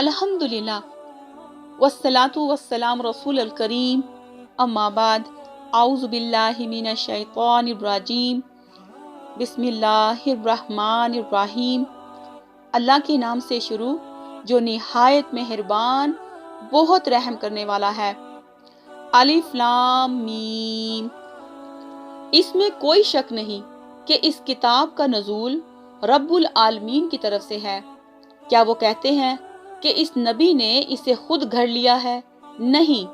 अल्हम्दुलिल्लाह वस्सलातु वस्सलाम रसूल करीम अम्मा बाद आउज़ु बिल्लाहि मिनश शैतानिर रजीम बिस्मिल्लाहिर्रहमानिर्रहीम। अल्लाह के नाम से शुरू जो निहायत मेहरबान बहुत रहम करने वाला है। अलिफ लाम मीम। इसमें कोई शक नहीं कि इस किताब का नज़ूल रब्बुल आलमीन की तरफ से है। क्या वो कहते हैं कि इस नबी ने इसे खुद घड़ लिया है? नहीं,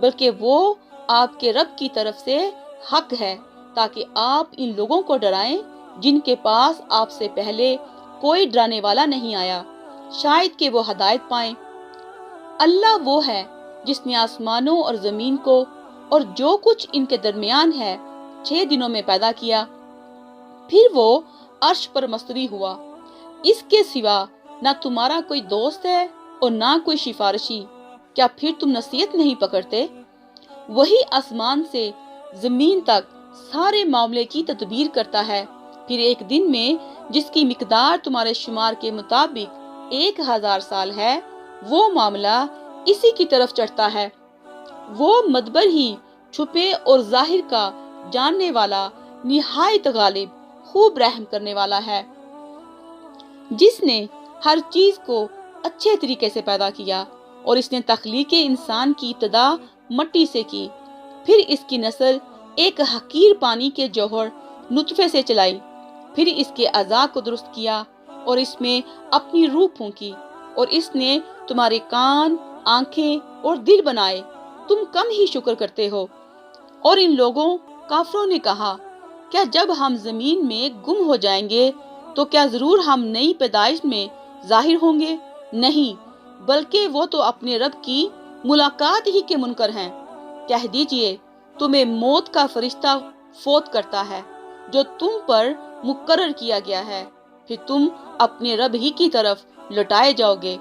बल्कि वो आपके रब की तरफ से हक है, ताकि आप इन लोगों को डराएं जिनके पास आपसे पहले कोई डराने वाला नहीं आया, शायद कि वो हदायत पाएं। अल्लाह वो है जिसने आसमानों और जमीन को और जो कुछ इनके दरमियान है 6 दिनों में पैदा किया। फिर वो अर्श पर मस्तवी हुआ। इसके सिवा ना तुम्हारा कोई दोस्त है और ना कोई सिफारिशी। क्या फिर तुम नसीहत नहीं पकड़ते? वही आसमान से जमीन तक सारे मामले की तदबीर करता है। फिर एक दिन में जिसकी मिकदार तुम्हारे शुमार के मुताबिक 1000 साल है, वो मामला इसी की तरफ चढ़ता है। वो मदबर ही छुपे और जाहिर का जानने वाला, निहायत गालिब, खूब रहम करने वाला है, जिसने हर चीज को अच्छे तरीके से पैदा किया और इसने तख्लीके इंसान की इब्तिदा मट्टी से की। फिर इसकी नस्ल एक हकीर पानी के जौहर नुतफे से चलाई। फिर इसके अज़ा को दुरुस्त किया और इसमें अपनी रूह फूंकी और इसने तुम्हारे कान, आंखें और दिल बनाए। तुम कम ही शुक्र करते हो। और इन लोगों काफरों ने कहा, क्या जब हम जमीन में गुम हो जाएंगे तो क्या जरूर हम नई पैदाइश में जाहिर होंगे? नहीं, बल्कि वो तो अपने रब की मुलाकात ही के मुनकर हैं। कह दीजिए, तुम्हें मौत का फरिश्ता फोत करता है जो तुम पर मुकर्रर किया गया है, फिर तुम अपने रब ही की तरफ लौटाए जाओगे।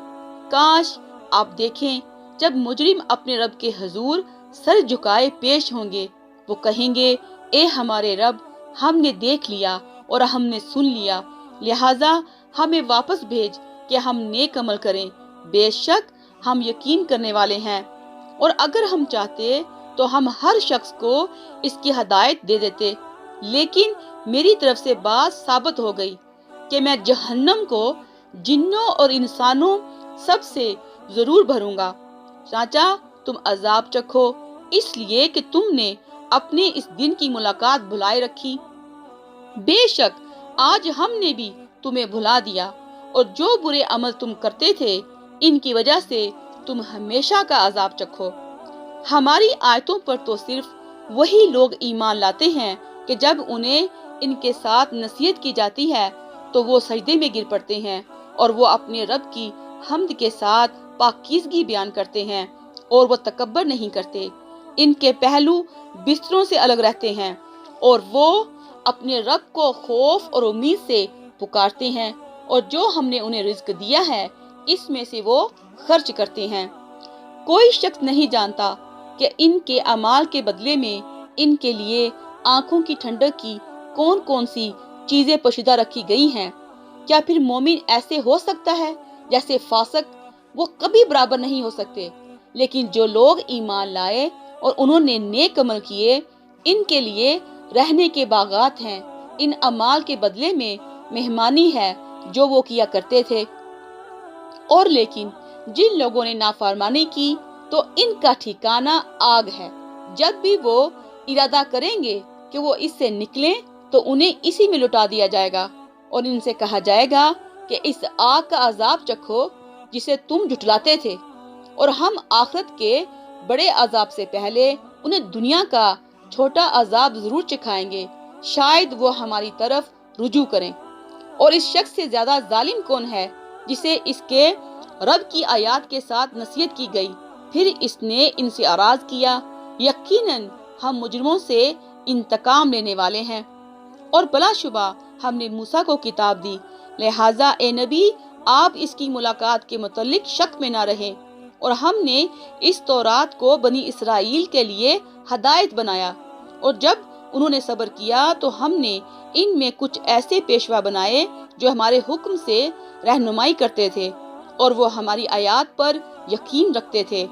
काश आप देखें जब मुजरिम अपने रब के हुजूर सर झुकाए पेश होंगे, वो कहेंगे, ए हमारे रब, हमने देख लिया और हमने सुन लिया, लिहाजा हमें वापस भेज कि हम नेक अमल करें। बेशक हम यकीन करने वाले हैं। और अगर हम चाहते तो हम हर शख्स को इसकी हदायत दे देते, लेकिन मेरी तरफ से बात साबित हो गई कि मैं जहन्नम को जिन्नों और इंसानों सब से जरूर भरूंगा। चाचा, तुम अजाब चखो इसलिए कि तुमने अपने इस दिन की मुलाकात भुलाए रखी। बेशक आज हमने भी तुम्हें भुला दिया और जो बुरे अमल तुम करते थे, इनकी वजह से तुम हमेशा का अजाब चखो। हमारी आयतों पर तो सिर्फ वही लोग ईमान लाते हैं कि जब उन्हें इनके साथ नसीहत की जाती है तो वो सजदे में गिर पड़ते हैं और वो अपने रब की हम्द के साथ पाकीज़गी बयान करते हैं और वो तकब्बर नहीं करते। इनके पहलू बिस्तरों से अलग रहते हैं और वो अपने रब को खौफ और उम्मीद से पुकारते हैं और जो हमने उन्हें रिज्क दिया है इसमें से वो खर्च करते हैं। कोई शख्स नहीं जानता कि इनके अमाल के बदले में इनके लिए आंखों की ठंडक की कौन कौन सी चीजें पोशीदा रखी गई हैं। क्या फिर मोमिन ऐसे हो सकता है जैसे फासिक? वो कभी बराबर नहीं हो सकते। लेकिन जो लोग ईमान लाए और उन्होंने नेक अमल किए, इनके लिए रहने के बागात हैं। इन अमाल के बदले में मेहमानी है जो वो किया करते थे। और लेकिन जिन लोगों ने नाफरमानी की तो इनका ठिकाना आग है। जब भी वो इरादा करेंगे कि वो इससे निकलें तो उन्हें इसी में लुटा दिया जाएगा और इनसे कहा जाएगा कि इस आग का अजाब चखो जिसे तुम झुठलाते थे, और हम आखिरत के बड़े अजाब से पहले उन्हें दुनिया का छोटा अजाब जरूर चखाएंगे, शायद वो हमारी तरफ रुजू करें। और इस शख्स से ज्यादा जालिम कौन है जिसे इसके रब की आयत के साथ नसीहत की गई, फिर इसने इनसे अराज किया। यकीनन हम मुजरिमों से इंतकाम लेने वाले हैं। और बलाशुबा हमने मूसा को किताब दी, लिहाजा ए नबी, आप इसकी मुलाकात के मुतल्लिक शक में ना रहें। और हमने इस तौरात को बनी इसराइल के लिए हदायत बनाया, और जब उन्होंने सब्र किया तो हमने इनमें कुछ ऐसे पेशवा बनाए जो हमारे हुक्म से रहनुमाई करते थे, اور وہ ہماری آیات پر یقین رکھتے تھے۔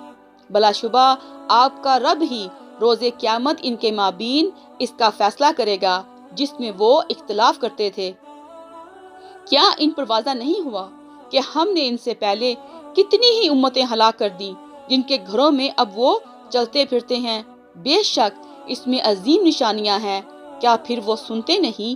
بلا شبہ آپ کا رب ہی روز قیامت ان کے مابین اس کا فیصلہ کرے گا جس میں وہ اختلاف کرتے تھے۔ کیا ان پر واضح نہیں ہوا کہ ہم نے ان سے پہلے کتنی ہی امتیں ہلاک کر دی جن کے گھروں میں اب وہ چلتے پھرتے ہیں؟ بے شک اس میں عظیم نشانیاں ہیں، کیا پھر وہ سنتے نہیں؟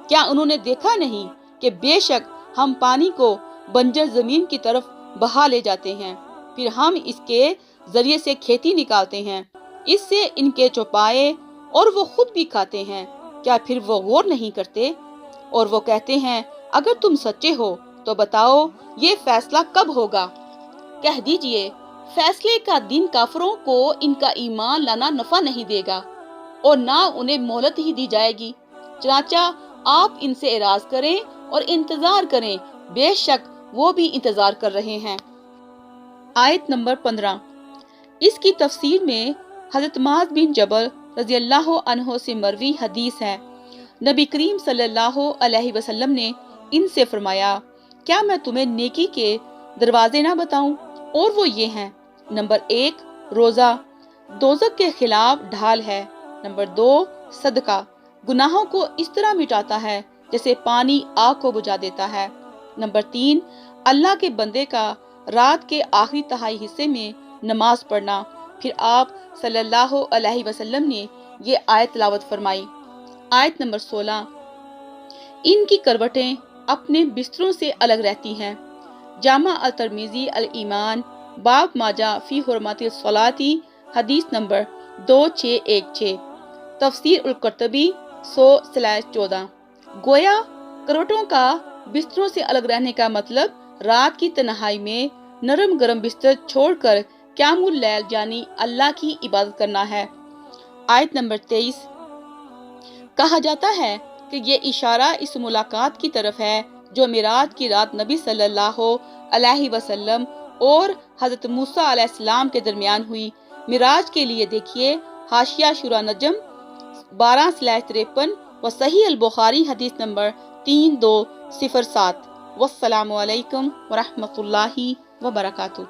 کیا انہوں نے دیکھا نہیں کہ بے شک ہم پانی کو بنجر زمین کی طرف بہا لے جاتے ہیں، پھر ہم اس کے ذریعے سے کھیتی نکالتے ہیں، اس سے ان کے چوپائے اور وہ خود بھی کھاتے ہیں، کیا پھر وہ غور نہیں کرتے؟ اور وہ کہتے ہیں اگر تم سچے ہو تو بتاؤ یہ فیصلہ کب ہوگا؟ کہہ دیجئے فیصلے کا دن کافروں کو ان کا ایمان لانا نفع نہیں دے گا اور نہ انہیں مہلت ہی دی جائے گی، چنانچہ آپ ان سے اعراض کریں اور انتظار کریں، بے شک وہ بھی انتظار کر رہے ہیں۔ آیت نمبر 15۔ اس کی تفسیر میں حضرت معاذ بن جبل رضی اللہ عنہ سے مروی حدیث ہے، نبی کریم صلی اللہ علیہ وسلم نے ان سے فرمایا کیا میں تمہیں نیکی کے دروازے نہ بتاؤں؟ اور وہ یہ ہیں، نمبر 1 روزہ دوزخ کے خلاف ڈھال ہے، نمبر 2 صدقہ گناہوں کو اس طرح مٹاتا ہے جیسے پانی آگ کو بجھا دیتا ہے، نمبر 3 اللہ کے بندے کا رات کے آخری تہائی حصے میں نماز پڑھنا۔ پھر آپ صلی اللہ علیہ وسلم نے یہ آیت تلاوت فرمائی۔ آیت نمبر 16۔ ان کی کروٹیں اپنے بستروں سے الگ رہتی ہیں۔ جامع الترمذی الایمان باب ما جاء فی حرمت الصلاۃ حدیث نمبر 2616۔ تفسیر القرطبی 100/14۔ گویا کروٹوں کا بستروں سے الگ رہنے کا مطلب رات کی تنہائی میں نرم گرم بستر چھوڑ کر قیام اللیل یعنی اللہ کی عبادت کرنا ہے۔ آیت نمبر 23۔ کہا جاتا ہے کہ یہ اشارہ اس ملاقات کی طرف ہے جو معراج کی رات نبی صلی اللہ علیہ وسلم اور حضرت موسیٰ علیہ السلام کے درمیان ہوئی۔ معراج کے لیے دیکھیے حاشیہ شورى نجم 12/53 و صحیح البخاری حدیث نمبر 3207۔ والسلام علیکم ورحمۃ اللہ وبرکاتہ۔